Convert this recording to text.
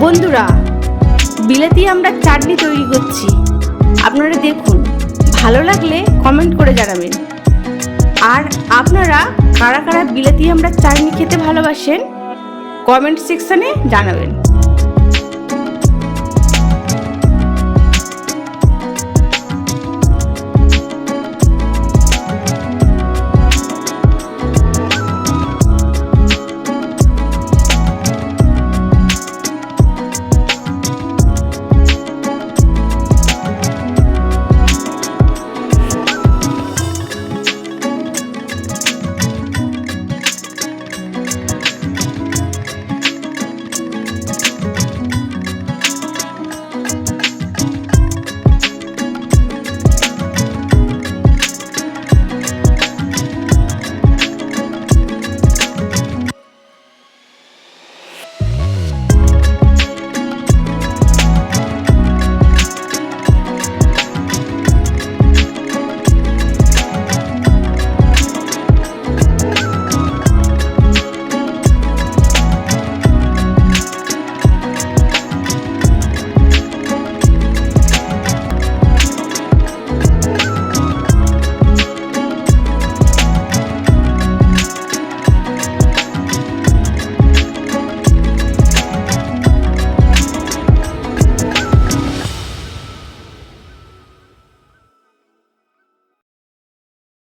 বন্ধুরা, বিলাতি আমড়ার চাটনি তৈরি করছি। আপনারা দেখুন, ভালো লাগলে কমেন্ট করে জানাবেন। আর আপনারা কারা কারা বিলাতি আমড়ার চাটনি খেতে ভালোবাসেন কমেন্ট সেকশনে জানাবেন।